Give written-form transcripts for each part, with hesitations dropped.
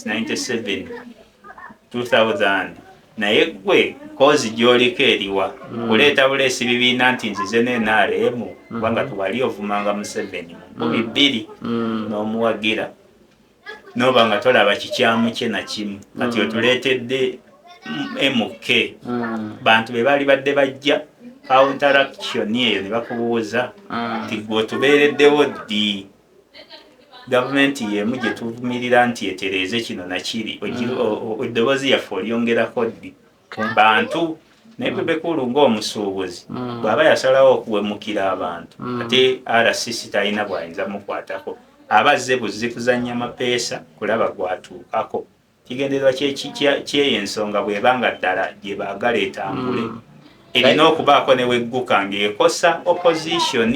97 2000 naye gwe kozi gy'oliko eriwa kuleeta buleesi bibiina nti nzize n'NRM kubanga tuwali ovumanga Museveni mu 2002 n'omuwagira noba nga tolaba kikyamu kye na kimu kati otuleetedde MK bantu be baali badde bajja counteraction eyo ne bakubuuza nti gwe otubeereddewo ddi gavumenti yemu gye tuvumirira nti etereeze kino nakiri eddoboozi yaffe olyongerako ddi bantu naye bwe bekulu ng'omusuubuzi bw'aba yasalawo okuwemukira abantu ate RCC talina bw'ayinza mukwatako aba azze buzzi kuzannya mapeesa kulaba gwatuukako kigendererwa kyeyo ensonga bw'ebanga ddala gye baagala etambule erina okubaako ne wegguka ng'ekosa opposition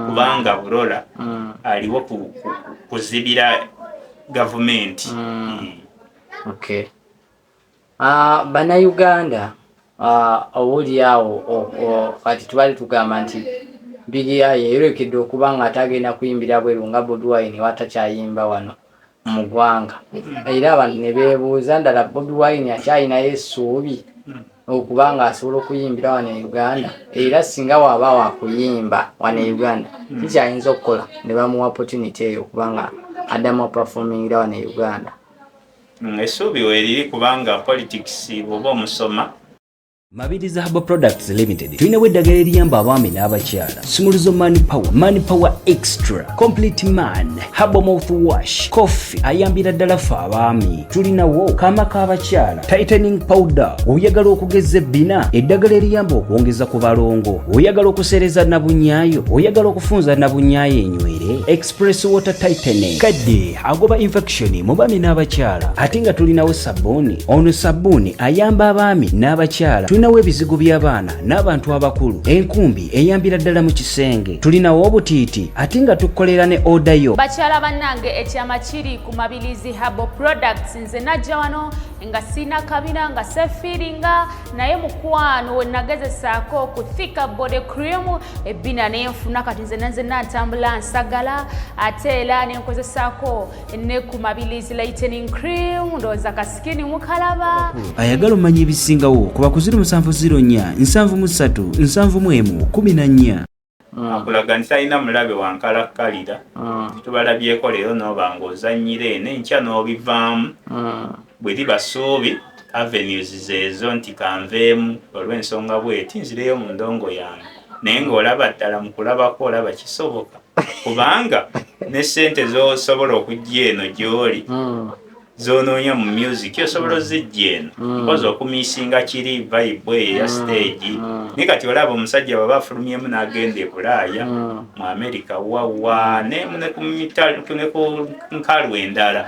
kubanga bulola aliwo kuzibira gavumenti. Okay. Bannayuganda owuli awo kati tubali tugamba nti Bigia yeerekedde okuba nga atagenda kuyimbira bweru nga Bobi Wine watakyayimba wano mu ggwanga era abantu ne beebuuza ndala Bobi Wine akyayinayo essuubi okuba nga asobola okuyimbira wano e Uganda era singa waba wakuyimba wano e Uganda kikyayinza okukola ne bamuwa opportunity eyo okuba nga addamu performingira wano e Uganda. Essuubi weeriri kubanga politics bw'oba omusoma Mabiriza Herbal Products Limited tulinawo eddagala eriyamba abaami n'abakyala Simuluzo Money Power Extra Complete Man Herbal Mouthwash Coffee ayambira ddala ffe abaami tulinawo kaama k'abakyala Tightening Powder oyagala okugeza ebbina eddagala eriyamba okwongeza ku balongo oyagala okusereza nabunyaayo oyagala okufunza nabunyaayo enywere Express Water Tightening kadde agoba infection mu baami n'abakyala ate nga tulinawo sabbuuni ono sabbuuni ayamba abaami n'abakyala tulinawo ebizigo by'abaana n'abantu abakulu enkumbi eyambira ddala mu kisenge tulinawo obutiiti ate nga tukolera ne oda yo bakyala bannange ekyama kiri ku Mabirizi Herbal Products nze najja wano nga sina kabina nga sefiringa naye mukwano we nagezesaako ku thika body cream ebbina nenfuna kati nze natambula nsagala ate era nenkozesaako ne ku Mabirizi lightening cream ndowooza kasikini mukalaba ayagala omanya ebisingawo kuba ku 0704 737 741 14 akulaga nti talina mulabe wankalakkalira tubalabyeko leero n'oba ng'ozannyire n'enkya n'obivaamu bwe liba ssuubi avenues zeezo nti kanveemu olw'ensonga bweti nzireyo mu ndongo yange naye ng'olaba ddala mu kulabako olaba kisoboka kubanga ne ssente z'osobola okujja eno gy'oli zonoonya mu music osobola ozijja eno mpozi okumiisinga kiri vibe eya stage naye kati olaba omusajja bw'aba afulumyemu n'agenda e Bulaaya mu America wawa ne ku nkalu endala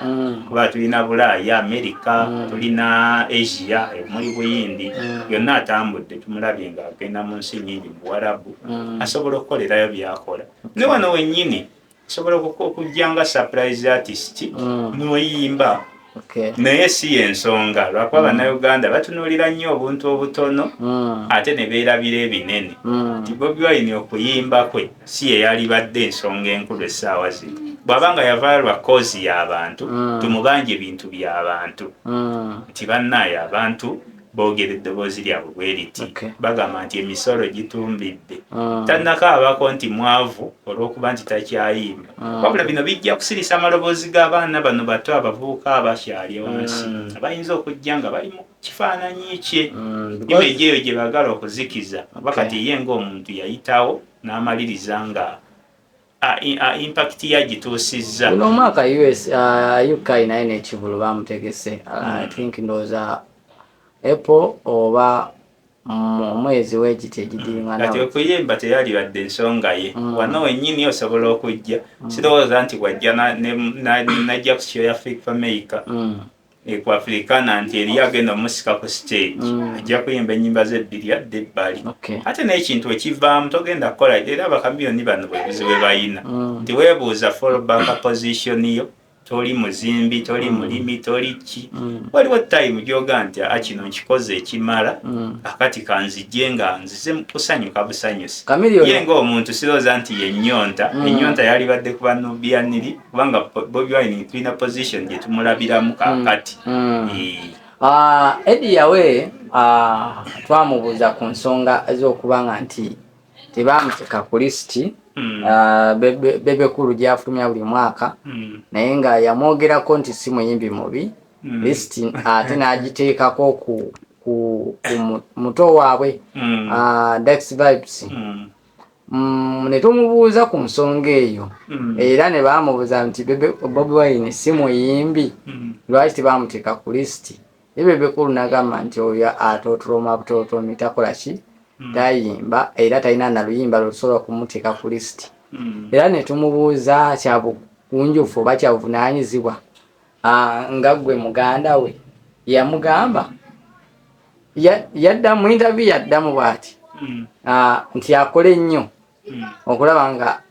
kuba tulina Bulaaya America tulina Asia muli Buyindi yonna atambudde tumulabye ng'agenda mu nsi nnyingi mu Buwarabu asobola okukolerayo by'akola ne wano wennyini asobola okujja nga surprise artist n'oyimba naye si ensonga lwakuba bannayuganda batunuulira nnyo obuntu obutono ate ne beerabira ebinene nti Bobi Wine okuyimba kwe si yeyalibadde ensonga enkulu essaawa zino bw'aba nga yavaayo lwa kozi y'abantu tumubanja ebintu by'abantu nti bannaayo abantu boogera eddoboozi lyabwe bwe riti bagamba nti emisolo gitumbidde tannakaabako nti mwavu olw'okuba nti takyayimba wabula bino bijja kusirisa amaloboozi g'abaana bano bato abavubuka abakyali wansi abayinza okujja nga bali mu kifaananyi kye imeji eyo gye baagala okuzikiza oba kati ye ng'omuntu yayitawo n'amaliriza nga impact yagituusizza uno omwaka UK naye n'ekivulu bamutegese I think ndowooza Apple oba omwezi w'ekiti egidiringa kati okuyimba teyali badde ensonga ye wano wennyini osobola okujja sirowooza nti wajja najja ku show ya Africa America ku Africana nti eri agenda omusika ku stage ajja kuyimba ennyimba z'ebbiri adde ebbali ate n'ekintu ekivaamu togenda kukola era abakamiyoni bano bwe buzibu bwe bayina nti weebuuza fallback position yo toli muzimbi toli mulimi toli ki waliwo time gyoga nti kino nkikoze ekimala akati kanzijje nga nzize kusanyuka busanyusi ye ng'omuntu sirooza nti yennyonta ennyonta yali badde kuba nubianiri kubanga Bobi Wine tulina position gye tumulabiramu kakati. Eddy Yawe twamubuuza ku nsonga ez'okubanga nti tebamuteeka ku lisiti Bebe Cool gy'afulumya buli mwaka naye nga yamwogerako nti si muyimbi mubi lisiti ate n'agiteekako ku muto waabwe Dex Vibes. Ne tumubuuza ku nsonga eyo era ne bamubuuza nti Bobi Wine si muyimbi lwaki tebamuteeka ku lisiti. Bebe Cool n'agamba nti oyo atootoloma butootoomi takola ki tayimba era talina na luyimba lusobola kumuteeka ku lisiti. Era ne tumubuuza kyabukunjufu oba kyabuvunaanyizibwa nga gwe muganda we yamugamba yadda mu interview yaddamu bw'ati nti akole nnyo okulaba nga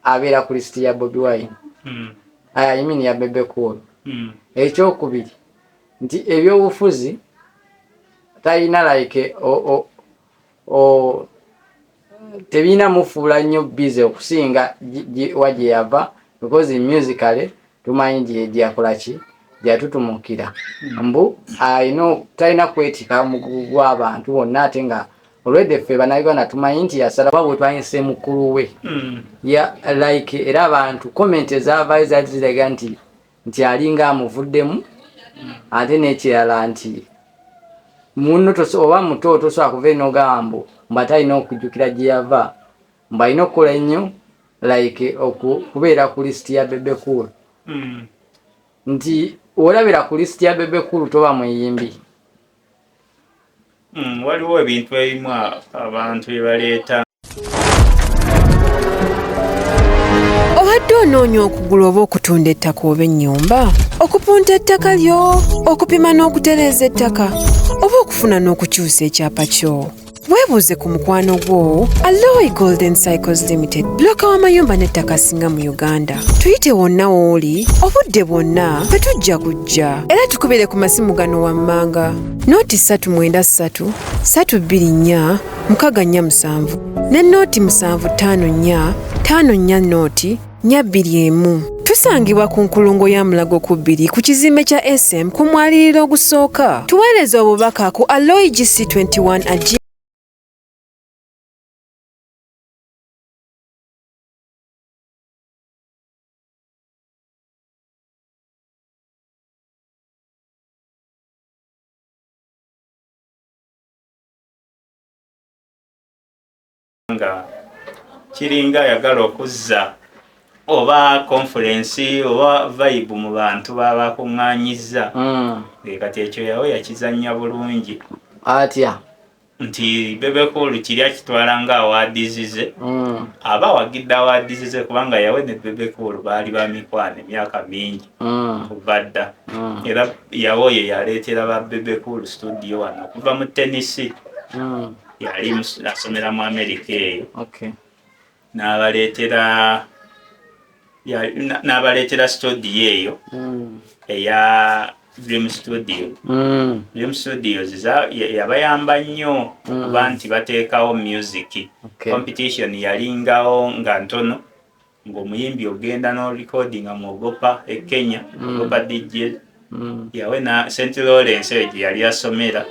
abeera ku lisiti ya Bobi Wine ayimini ya Bebe Cool. Ekyokubiri nti ebyobufuzi talina like tebina mufuula nnyo bize okusinga wagye yava because musically tumanyi gyakola ki gyatutumukira mbu talina kwetika mugugu gw'abantu bonna ate nga olwedde ffe bannayuganda tumanyi nti yasala bwe twanyise mukulu we like era abantu comment ezaavayo zaali ziraga nti alinga amuvuddemu ate n'ekirala nti muno oba muto tosobola kuva enogambo mba talina okujjukira gye yava mba alina okukola ennyo like okubeera ku lisiti ya Bebe Cool. Nti olabira ku lisiti ya Bebe Cool toba muyimbi. Waliwo ebintu ebimu abantu bye baleeta. Obadde onoonya okugula oba okutunda ettaka oba ennyumba, okupunta ettaka lyo, okupima n'okutereeza ettaka, oba okufuna n'okukyusa ekyapa kyo. Weebuuze ku mukwano gwo Alloy Golden Cycles Limited, bloka w'amayumba n'ettaka singa mu Uganda. Tuyite wonna w'oli obudde bwonna bwe tujja kujja era tukubire ku masimu gano wammanga nooti 393 324 647 ne nooti 754 54 nooti 221. Tusangibwa ku nkulungo ya Mulago ku 2 ku kizimbe kya SM ku mwaliriro ogusooka. Tuweereza obubaka ku Alloy GC21 nga kiringa yagala okuzza oba conference oba vibe mu bantu baba kuŋŋaanyiza kati ekyo Yawe yakizannya bulungi atya nti Bebe Cool kiri akitwala nga awardizize aba wagidde awardizize kubanga Yawe ne Bebe Cool baali ba mikwano emyaka mingi kuva dda era Yawe oyo yaleetera ba Bebe Cool studio wano kuva mu Tennessee yali asomera mu Amerika eyo n'abaleetera studio eyo eya Dream Studio. Dream Studios yabayamba nnyo kuba nti bateekawo music competition yalingawo nga ntono ng'omuyimbi ogenda n'orecordinga mu Ogopa e Kenya Ogopa DJ Yawe na St. Lawrence eyo gye yali asomera.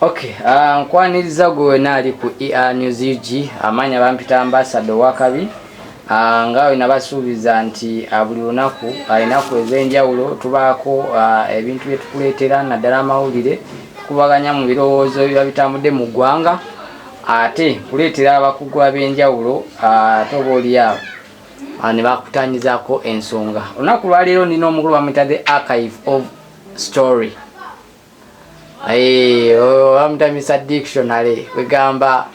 Okay, nkwaniriza gwe naali ku ER News UG amanya bampita ambassador wakabi nga nabasuubiza nti buli lunaku alinaku ez'enjawulo tubaako ebintu bye tukuleetera naddala amawulire tukubaganya mu birowoozo biba bitambudde mu ggwanga ate kuleetera abakugu ab'enjawulo ate oba oli abo ne bakutanyizaako ensonga. Olunaku lwaleero nina omukulu bamuyita The Archive of Story. Bamutamisa dictionary wegamba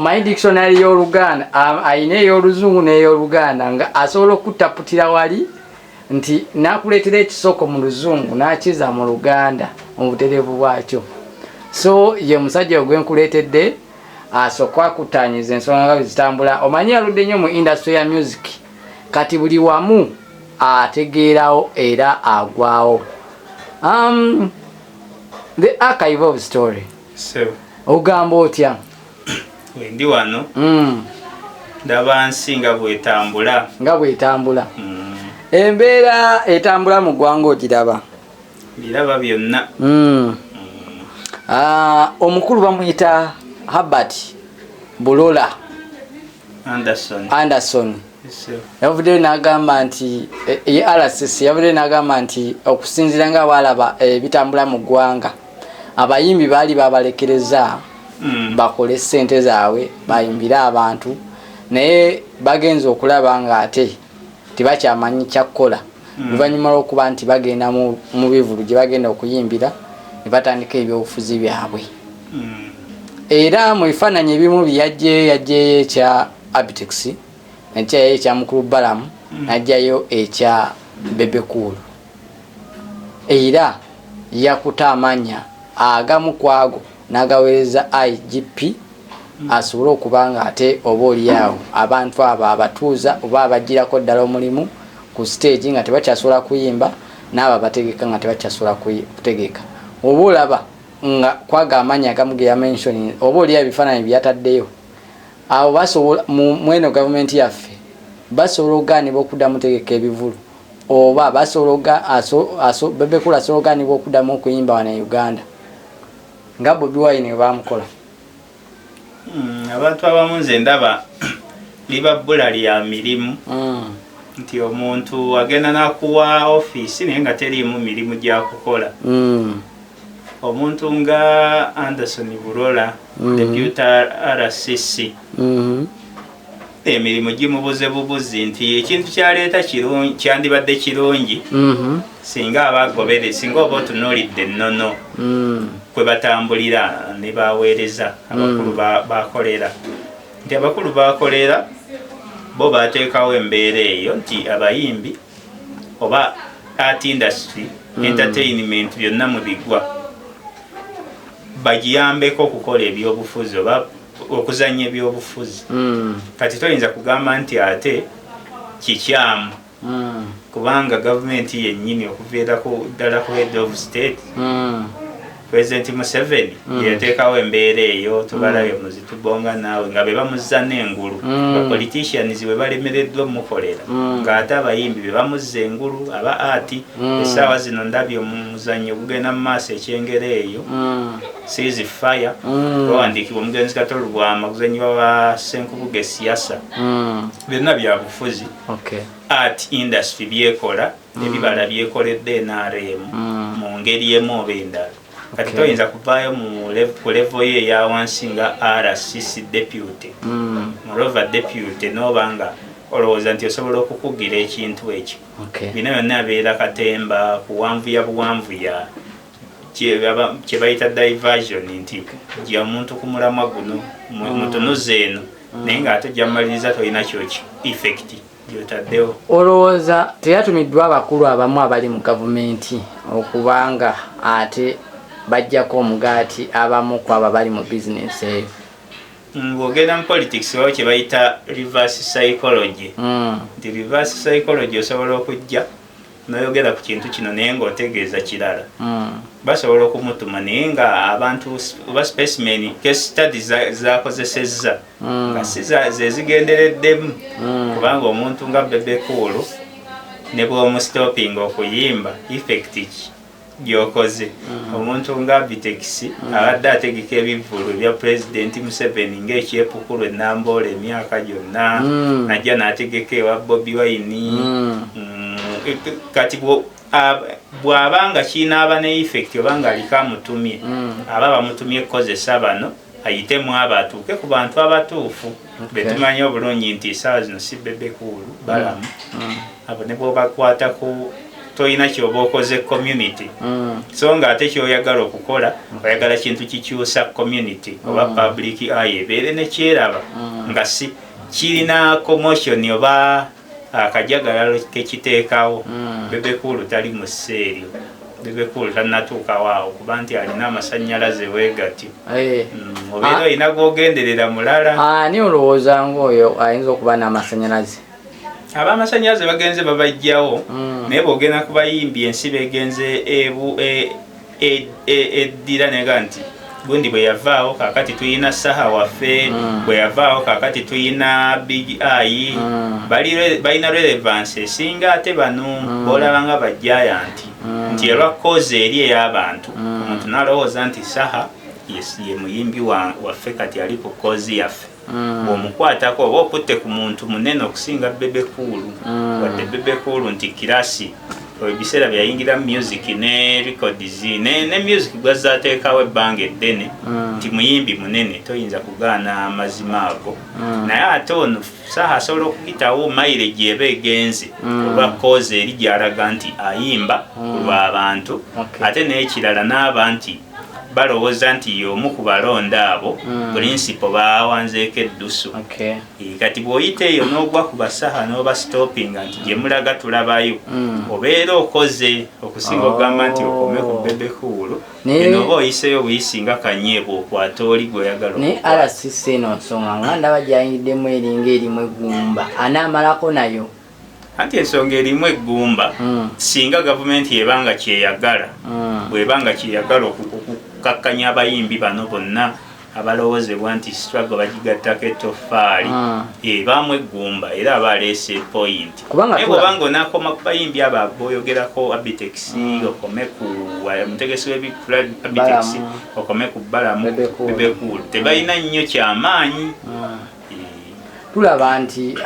my dictionary y'Oluganda ayina ey'Oluzungu n'ey'Oluganda nga asobola okutaputira wali nti nakuleetera ekisoko mu Luzungu n'akiza mu Luganda mu butereevu bwakyo. So ye musajja ogwenkuleetedde asooka akutanyiza ensonga nga zitambula. Omanyi aludde nnyo mu industry ya music kati buli wamu ategeerawo era agwawo. The archive of story. So ogamba otya? Wendi wano ndaba nsi nga bwetambula. Embeera etambula mu ggwanga ogiraba? Biraba byonna. Omukulu bamuyita Herbert Bulola Anderson. Yavuddeyo n'agamba nti RCC yavuddeyo n'agamba nti okusinziira nga bwalaba ebitambula mu ggwanga, abayimbi baali babalekereza bakole ssente zaabwe bayimbire abantu, naye bagenza okulaba nga ate tebakyamanyi kyakukola oluvannyuma lw'okuba nti bagenda mu bivulu gye bagenda okuyimbira ne batandika ebyobufuzi byabwe. Era mu bifaananyi ebimu yajjayo ekya ABTEX, ekyayo ekya mukulu Balamu, n'ajjayo ekya Bebe era yakuta amanya agamu kwago n'agaweereza IGP asobole okuba nga ate oba oliawo abantu abo abatuuza oba abagirako ddala omulimu ku stage nga tebakyasobola kuyimba, n'abo abategeka nga tebakyasobola kutegeka. Oba olaba nga kwaga amanya agamu ge yamenshoni, oba oliawo ebifaananyi byataddeyo, abo basobola mweno gavumenti yaffe basobola okugaanibwa okuddamu tegeka ebivulu, oba basobola Bebe Cool asobola okugaanibwa okuddamu okuyimba wano e Uganda nga Bobi Wine we bamukola. Abantu abamu nze ndaba liba bbula lya mirimu, nti omuntu agenda n'akuwa ofiisi naye nga teriimu mirimu gyakukola. Omuntu nga Anderson Bulola Deputy RCC emirimu gimubuze bubuzi nti ekintu kyaleeta kyandibadde kirungi singa abagobere singa oba otunuulidde ennono kwe batambulira ne baweereza abakulu bakolera, nti abakulu bakolera bo bateekawo embeera eyo nti abayimbi oba art industry entertainment byonna mu bigwa bagiyambeko okukola ebyobufuzi oba okuzanya ebyobufuzi. Kati toyinza kugamba nti ate kikyamu kubanga gavumenti yennyini okuviirako ddala ku head of state President Museveni yateekawo embeera eyo tubalabye muzitubonga naawe nga be bamuzza n'engulu, politicians we balemereddwa mukolera ng'ate abayimbi be bamuzza engulu aba ati essaawa zino ndabye omuzannyo gugenda mu maaso ekyengera eyo Seize Fire bawandiikibwa omugenzi Katolu Bwama kuzannyibwa ba Senkubuge Siasa, byonna bya bufuzi. Art industry byekola ebibala byekoledde NRM mu ngeri emu oba endala. Kati toyinza kuvaayo ku level ye eya wansi nga RCC deputy moreover deputy n'oba nga olowooza nti osobola okukugira ekintu ekyo. Bino byonna abeera katemba kuwanvuya buwanvuya kye bayita diversion, nti gya omuntu ku mulamwa guno mutunuza eno naye ng'ate gyammaliriza tolina kyoki effect gyotaddewo. Olowooza teyatumiddwa abakulu abamu abali mu gavumenti okubanga ate bajjako omugaati abamu ku abo bali mu bizinesi eyo? Bw'ogenda mu politics waliwo kye bayita reverse psychology. Nti reverse psychology osobola okujja n'oyogera ku kintu kino naye ng'otegeeza kirala. Basobola okumutuma naye nga abantu oba specimen case studies zakozesezza nga si ze zigendereddemu, kubanga omuntu nga Bebe Cool ne bw'omustopping okuyimba effect gyokoze. Omuntu nga ABTEX abadde ategeka ebivulu bya President Museveni ng'ekyepukulu ennamboola emyaka gyonna, najja n'ategeka ewa Bobi Wine. Kati bw'abanga kinaaba ne effect obanga aliko amutumye aba bamutumye kukozesa bano ayitemu abo atuuke ku bantu abatuufu betumanyi obulungi nti essaawa zino si Bebe Cool Balamu abo ne bw'obakwatako toyina kyoba okoze community. So nga ate kyoyagala okukola oyagala kintu kikyusa community oba public eye ebeere ne kyeraba nga si kirina commotion oba akajagalalo kekiteekawo. Bebe Cool tali mu sseeryo, Bebe Cool tannatuukawo awo kuba nti alina amasannyalaze weegati. Obeera olina gwogenderera mulala. Ani olowooza ng'oyo ayinza okuba n'amasannyalaze? Ab'amasannyalaze bagenze babajjawo naye bw'ogenda ku bayimbi ensi begenze eddira nega nti gundi bwe yavaawo kakati tuyina saha waffe bwe yavaawo kakati tuyina big eye balina relevance esinga ate bano boolaba nga bajjaya nti elwa koze eri ey'abantu omuntu n'alowooza nti saha ye muyimbi waffe kati ali ku kozi yaffe bw'omukwatako oba okutte ku muntu munene okusinga Bebe Cool wadde Bebe Cool nti kirasi ebiseera byayingira music ne records ne music gwazaateekawo ebbanga eddene nti muyimbi munene toyinza kugaana amazima ago naye ate ono saha asobola okuyitawo mileage eba egenze olwa koze eri gy'alaga nti ayimba lw'abantu ate n'ekirala n'aba nti balowooza nti y'omu ku balonda abo principal bawanzeeko eddusu kati bw'oyita eyo n'ogwa ku basaha n'oba stoppinga nti gye mulaga tulabayo obeera okoze okusinga okugamba nti okome ku Bebe Cool eno oba oyiseyo buyisi nga kanyeebwa okwata oli gw'oyagala ne RCC eno nsonga nga ndaba gyayingiddemu eringa erimu eggumba anaamalako nayo anti ensonga erimu eggumba singa gavumenti ebanga kyeyagala bw'ebanga kyeyagala okukakkanya abayimbi bano bonna abalowoozebwa nti struggle bagigattako ettoffaali ebaamu eggumba era abaleese point naye bw'obanga onaakoma ku bayimbi abo boyogerako ABTEX okome ku omutegesi w'ABTEX okome ku BALAMU Bebe Cool tebalina nnyo kyamaanyi tulaba nti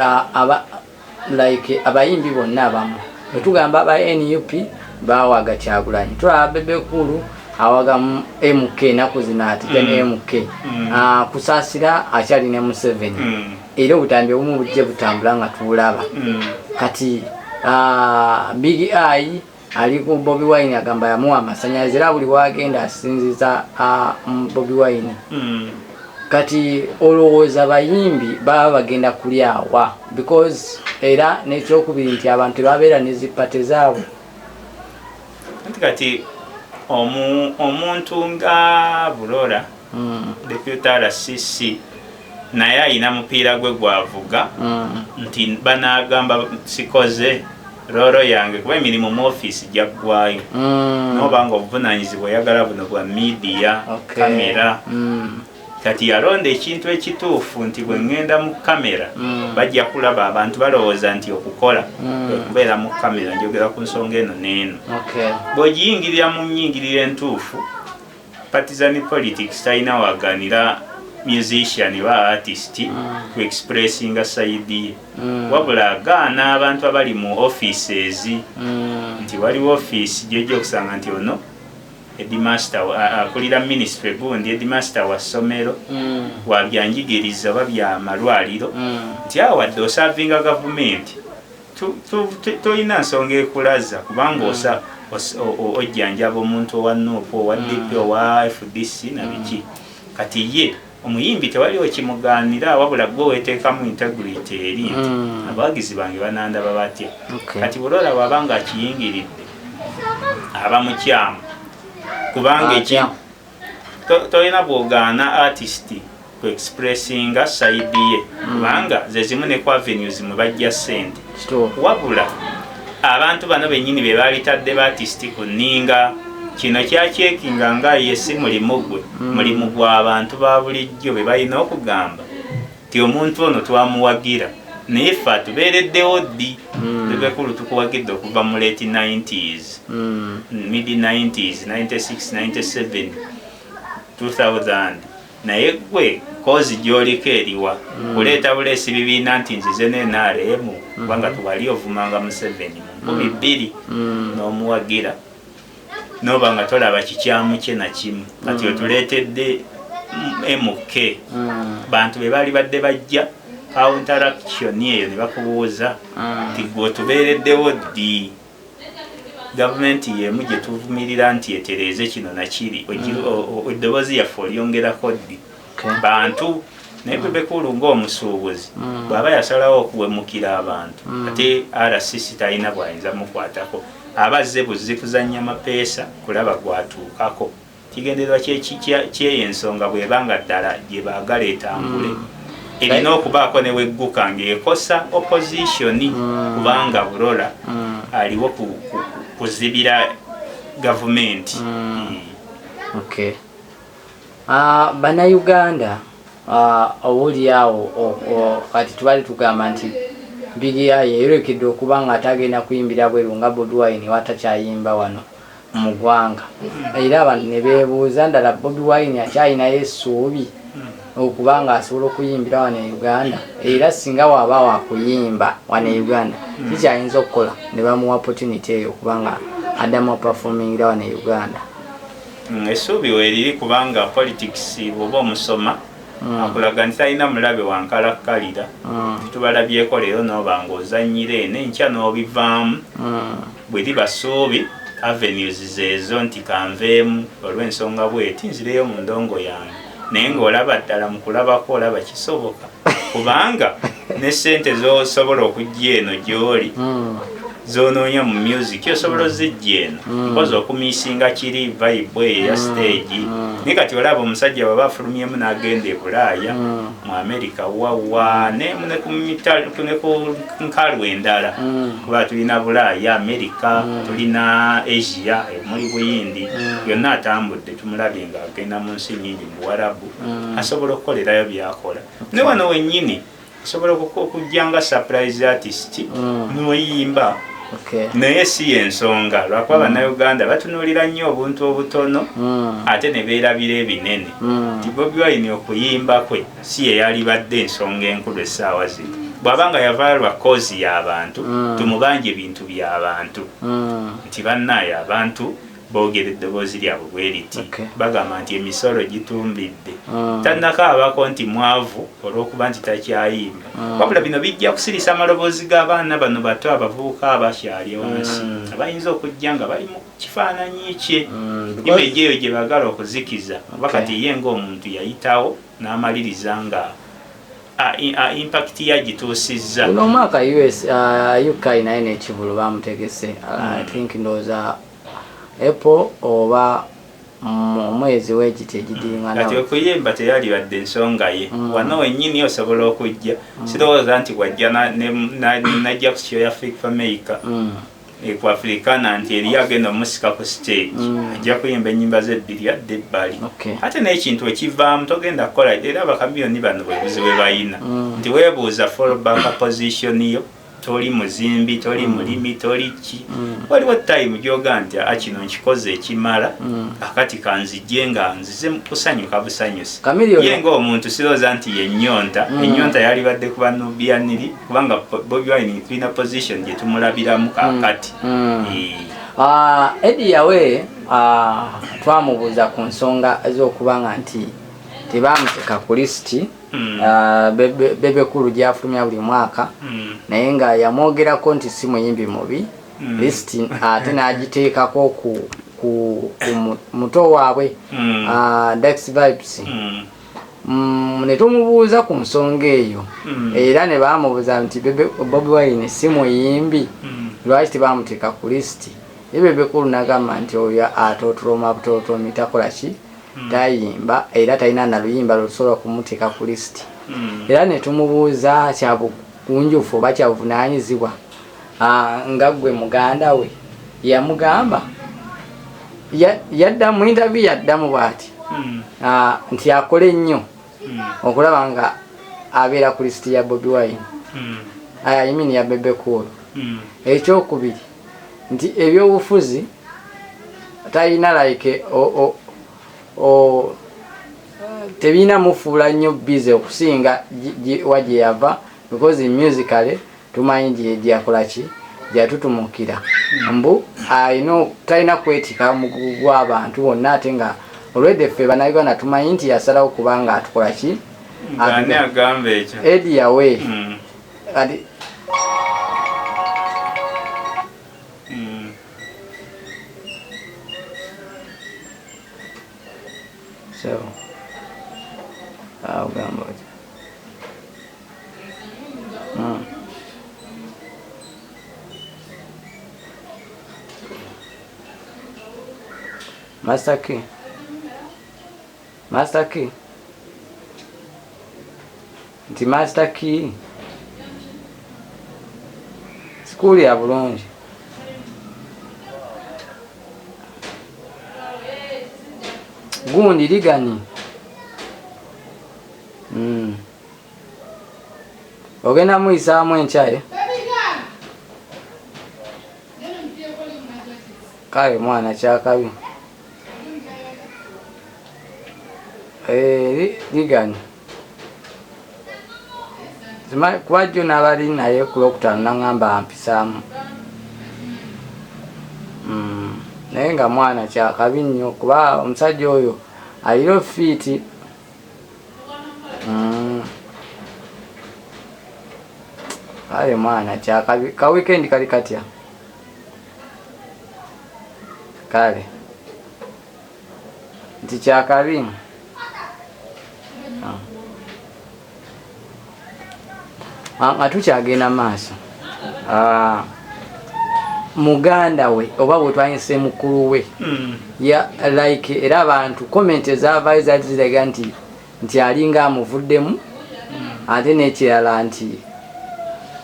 like abayimbi bonna abamu netugamba aba NUP bawaga Kyagulanyi tulaba Bebe Cool awaga MK naku zino ati MK kusaasira akyalina Museveni era obutambi obumu bujje butambula nga tuulaba kati Big Eye ali ku Bobi Wine agamba yamuwa amasannyalaze era buli wagenda asinziza Bobi Wine kati olowooza bayimbi baba bagenda kulyawa because era n'ekyokubiri nti abantu babeera ne zipate zaabwe kati omuntu nga Bulola deputy RCC naye ayina mupiira gwe gwavuga nti banagamba sikoze roro yange kuba emirimu mu office jaggwayo noba nga obuvunanyizibwa oyagala buno bwa media kamera kati yalonda ekintu ekituufu nti bwe ngenda mu kamera bajja kulaba abantu balowooza nti okukola okubeera mu kamera njogera ku nsonga eno n'eno bw'ogiyingirira mu nnyingiriro entuufu partisan politics talina waganira musician ba artist ku expressinga side ye wabula agaana abantu abali mu offices nti waliwo office gyojja okusanga nti ono Eddy master akulira ministry gundi Eddy master wa somero wa byanjigiriza oba bya malwaliro nti awo wadde osavinga gavumenti toyina nsonga ekulaza kubanga ojjanjaba omuntu owa NUP owa DP owa FDC na biki kati ye omuyimbi tewaliwo kimugaanira wabula gwe weteekamu integrity eri nti abawagizi bange banandaba batya kati Bulola bw'abanga akiyingiridde aba mukyamu kubanga eki toyina bw'ogaana artist ku expressinga side ye kubanga ze zimu ne ku avenues mwe bajja ssente wabula abantu bano bennyini be baalitadde baartist ku nninga kino kyakyekinga nga ye si mulimu gwe mulimu gw'abantu ba bulijjo be balina okugamba ti omuntu ono twamuwagira naye ffe atubeereddewo ddi Bebe Cool tukuwagidde okuva mu late 90s mid 90s 96 97 2000 naye gwe kozi gy'oliko eriwa kuleeta buleesi bibiina nti nzize n'NRM kubanga tuwali ovumanga Museveni mu 2000 n'omuwagira noba nga tolaba kikyamu kye na kimu kati otuleetedde MK bantu be baali badde bajja counteraction eyo ne bakubuuza nti gwe otubeereddewo ddi gavumenti yemu gye tuvumirira nti etereeze kino nakiri eddoboozi yaffe olyongerako ddi bantu naye Bebe Cool ng'omusuubuzi bw'aba yasalawo okuwemukira abantu ate RCC talina bw'ayinza mukwatako abazze buzzi kuzannya mapeesa kulaba gwatuukako kigendererwa kyeyo ensonga bw'ebanga ddala gye baagala etambule erina okubaako ne wegguka ng'ekosa opposition kubanga bulola aliwo kuzibira gavumenti. Okay. Bannayuganda owuli awo kati tubali tugamba nti Big Yawe yeerekedde okuba nga atagenda kuyimbira bweru nga Bobi Wine watakyayimba wano mu ggwanga. Era abantu ne beebuuza ndala Bobi Wine akyalinayo essuubi okuba nga asobola okuyimbira wano e Uganda, era singa waba wakuyimba wano e Uganda kikyayinza okukola ne bamuwa opportunity eyo okuba nga addamu performingira wano e Uganda. Essuubi weeriri kubanga politics bw'oba omusoma akulaga nti talina mulabe wankalakkalira. Tubalabyeko leero n'oba ng'ozannyira eno enkya n'obivaamu bwe liba ssuubi avenues zeezo nti kanveemu olw'ensonga bweti nzireyo mu ndongo yange, naye ng'olaba ddala mu kulabako olaba kisoboka kubanga ne ssente z'osobola okujja eno gy'oli zonoonya mu music osobola ozijja eno mpozi okumiisinga kiri vibe eya stage. Naye kati olaba omusajja bw'aba afulumyemu n'agenda e Bulaaya mu America wawa ne ku nkalu endala kuba tulina Bulaaya, America, tulina Asia, muli Buyindi, yonna atambudde tumulabye ng'agenda mu nsi nnyingi mu Buwarabu asobola okukolerayo by'akola. Ne wano wennyini asobola okujja nga surprise artist n'oyimba. Naye si ensonga lwakuba bannayuganda batunuulira nnyo obuntu obutono ate ne beerabira ebinene. Nti Bobi Wine okuyimba kwe si ye yalibadde ensonga enkulu essaawa zino. Bw'aba nga yavaalwa kozi y'abantu tumubanje ebintu by'abantu nti bannaayo abantu boogera eddoboozi lyabwe bwe riti bagamba nti emisolo gitumbidde. Tannakaabako nti mwavu olw'okuba nti takyayimba, wabula bino bijja kusirisa amaloboozi g'abaana bano bato abavubuka abakyali wansi abayinza okujja nga bali mu kifaananyi kye imeji eyo gye baagala okuzikiza. Bakati ye ng'omuntu yayitawo n'amaliriza nga impact yagituusizza. Guno omwaka UK naye n'ekivulu bamutegese I think ndowooza April oba omwezi w'ekiti egidingana. Kati okuyimba teyali badde ensonga ye. Wano wennyini osobola okujja sirowooza nti wajja najja ku show ya Africa Maker ku Africana nti eri agenda omusika ku stage ajja kuyimba ennyimba z'ebbiri adde ebbali. Ate n'ekintu ekivaamu togenda kukola era bakamiyoni bano bwe buzibu bayina nti weebuuza fallback position yo toli muzimbi, toli mulimi, toli ki. Waliwo time gyoga nti kino nkikoze ekimala akati kanzijje nga nzize kusanyuka busanyusi. Ye ng'omuntu sirowooza nti yennyonta ennyonta yali badde kuba Nubianiri kubanga Bobi Wine tulina position gye tumulabiramu kakati. Eddy Yawe twamubuuza ku nsonga ez'okubanga nti tebamuteeka ku lisiti Bebe kulu gyafulumya buli mwaka naye nga yamwogerako nti si muyimbi mubi lisiti ate n'agiteekako ku muto waabwe Dex Vibes. Ne tumubuuza ku nsonga eyo era ne bamubuuza nti Bobi Wine si muyimbi lwaki tebamuteeka ku lisiti. Ye Bebe kulu n'agamba nti oyo atootooma butootomi takola ki tayimba era talina naluyimba lusobola kumuteeka ku lisiti. Era ne tumubuuza kyabugunjufu oba kyabuvunaanyizibwa nga ggwe muganda we yamugamba yadda mu interview yaddamu bw'ati nti akole ennyo okulaba nga abeera ku lisiti ya Bobi Wine ayimini ya Bebe Cool. Ekyokubiri nti ebyobufuzi talina like tebina mufuula nnyo bize okusinga wagye yava because musically tumanyi nti gyakola ki gyatutumukira mbu talina kwetika mugugu gw'abantu bonna ate nga olwedde ffe bannayuganda tumanyi nti yasalawo kubanga atukola ki Eddy Yawe so Kugamba Master Key nti master key school ya bulungi gundi ligani ogenda muyisaamu enkyaye kale mwana kyakabi ligani kuba jjo n'abali naye ku Lwokutaano naŋŋamba ampisaamu naye nga mwana kyakabi nnyo kuba omusajja oyo aliro fiiti kale mwana kyakabi ka weekend kali katya kale nti kyakabi nga tukyagenda maaso muganda we oba bwe twanyise mukulu we ya like era abantu comment ezavaayo zaali ziraga nti alinga amuvuddemu ate n'ekirala nti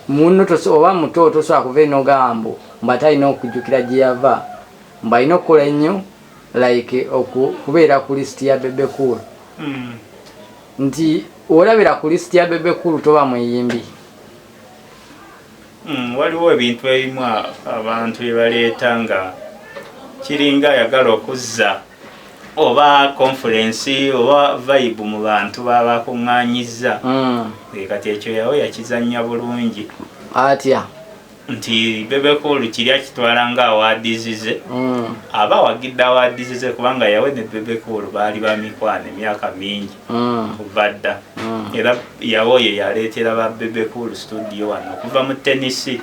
munno oba muto tosobola kuva eno gambo mba talina okujjukira gye yava mba alina okukola ennyo like okubeera ku lisiti ya Bebe Cool nti olabira ku lisiti ya Bebe Cool toba mweyimbi. Waliwo ebintu ebimu abantu bye baleeta nga kiringa ayagala okuzza oba conference oba vibe mu bantu baba bakuŋŋaanyizza kati ekyo Yawe yakizannya bulungi atya nti Bebe Cool kiri akitwala nga awards ze aba wagidde awards ze kubanga Yawe ne Bebe Cool baali ba mikwano emyaka mingi kuva dda era Yawe oyo yaleetera ba Bebe Cool studio wano okuva mu Tennessee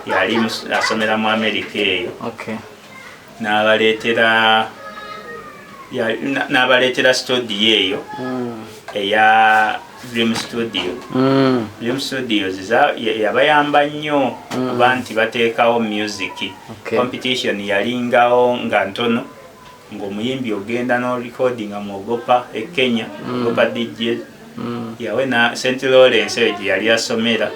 yali asomera mu America eyo n'abaleetera studio eyo eya Dream Studio. Dream Studios yabayamba nnyo kuba nti bateekawo music competition yalingawo nga ntono ng'omuyimbi ogenda n'orecordinga mu Ogopa e Kenya Ogopa DJ Yawe na St. Lawrence eyo gye yali asomera